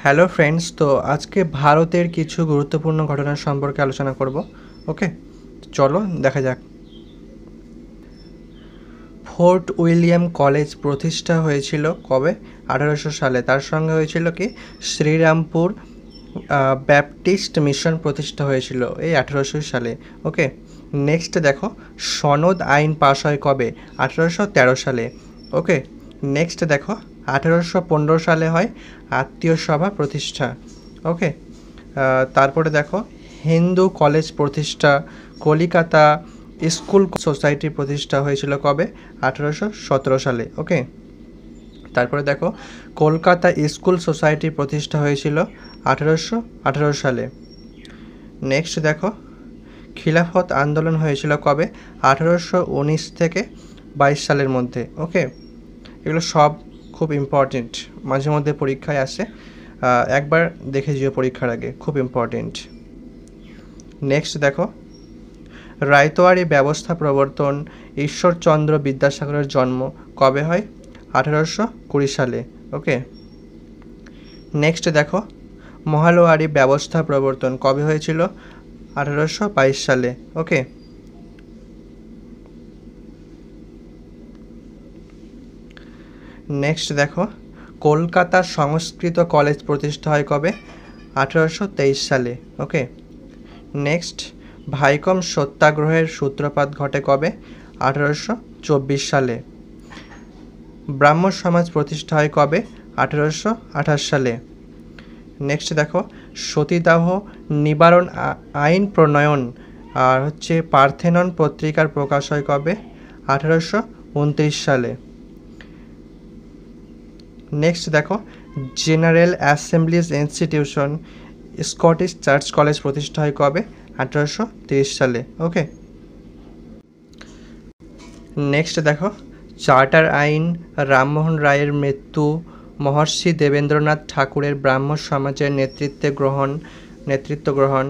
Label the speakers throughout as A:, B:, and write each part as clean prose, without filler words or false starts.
A: Hello friends, তো আজকে ভারতের কিছু গুরুত্বপূর্ণ ঘটনা সম্পর্কে আলোচনা করব। ওকে, চলো দেখা যাক। ফোর্ট উইলিয়াম কলেজ প্রতিষ্ঠা হয়েছিল কবে? 1800 সালে। তার সঙ্গে হয়েছিল কি শ্রীরামপুর ব্যাপটিস্ট মিশন প্রতিষ্ঠা হয়েছিল এই 1800 সালে। ওকে, নেক্সট দেখো, সনদ আইন পাশ হয় কবে? 1813 সালে। ওকে, নেক্সট দেখো, 1815 সালে হয় আত্মীয় সভা প্রতিষ্ঠা। ওকে, তারপরে দেখো, হিন্দু কলেজ প্রতিষ্ঠা, কলিকাতা স্কুল সোসাইটি প্রতিষ্ঠা হয়েছিল কবে? 1817 সালে। ওকে, তারপরে দেখো, কলকাতা স্কুল সোসাইটি প্রতিষ্ঠা হয়েছিল 1818 সালে। নেক্সট দেখো, খিলাফত আন্দোলন হয়েছিল কবে? 1819 থেকে 22 সালের মধ্যে। ওকে, এগুলো সব খুব ইম্পর্টেন্ট, মাঝে মধ্যে পরীক্ষায় আসে, একবার দেখে যেও পরীক্ষার আগে, খুব ইম্পর্টেন্ট। নেক্সট দেখো, রায়তোয়ারি ব্যবস্থা প্রবর্তন, ঈশ্বরচন্দ্র বিদ্যাসাগরের জন্ম কবে হয়? 1820 সালে। ওকে, নেক্সট দেখো, মহালোয়ারি ব্যবস্থা প্রবর্তন কবে হয়েছিল? 1822 সালে। ওকে, নেক্সট দেখো, কলকাতা সংস্কৃত কলেজ প্রতিষ্ঠা হয় কবে? 1823 সালে। ওকে, নেক্সট, ভাইকম সত্যাগ্রহের সূত্রপাত ঘটে কবে? 1824 সালে। ব্রাহ্ম সমাজ প্রতিষ্ঠা হয় কবে? 1828 সালে। নেক্সট দেখো, সতীদাহ নিবারণ আইন প্রণয়ন আর হচ্ছে পার্থেনন পত্রিকার প্রকাশ হয় কবে? 1829 সালে। নেক্সট দেখো, general Assembly's institution Scottish church college প্রতিষ্ঠা হয় কবে? 1830 সালে। ওকে, নেক্সট দেখো, চার্টার আইন, রামমোহন রায়ের মৃত্যু, মহর্ষি দেবেন্দ্রনাথ ঠাকুরের ব্রাহ্ম সমাজের নেতৃত্ব গ্রহণ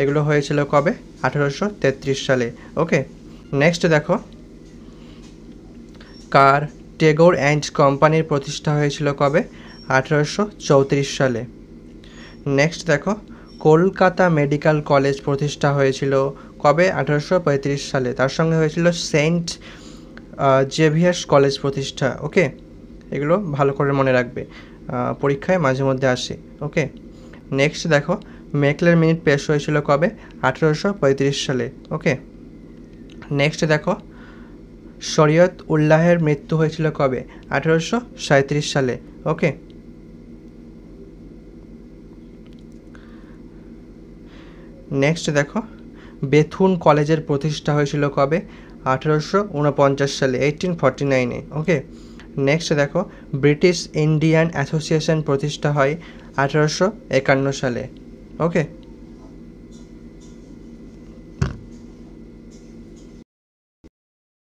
A: এগুলো হয়েছিল কবে? 1833 সালে। ওকে, নেক্সট দেখো, কার টেগোর অ্যান্ড কোম্পানির প্রতিষ্ঠা হয়েছিল কবে? 1834 সালে। নেক্সট দেখো, কলকাতা মেডিকেল কলেজ প্রতিষ্ঠা হয়েছিল কবে? 1835 সালে। তার সঙ্গে হয়েছিল সেন্ট জেভিয়ার্স কলেজ প্রতিষ্ঠা। ওকে, এগুলো ভালো করে মনে রাখবে, পরীক্ষায় মাঝে মধ্যে আসে। ওকে, নেক্সট দেখো, মেকলের মিনিট পেশ হয়েছিল কবে? 1835 সালে। ওকে, নেক্সট দেখো, শরীয়ত উল্লাহের মৃত্যু হয়েছিল কবে? 1837 সালে। ওকে, নেক্সট দেখো, বেথুন কলেজের প্রতিষ্ঠা হয়েছিল কবে? 1849 সালে, 1849-এ। ওকে, নেক্সট দেখো, ব্রিটিশ ইন্ডিয়ান অ্যাসোসিয়েশন প্রতিষ্ঠা হয় 1851 সালে। ওকে।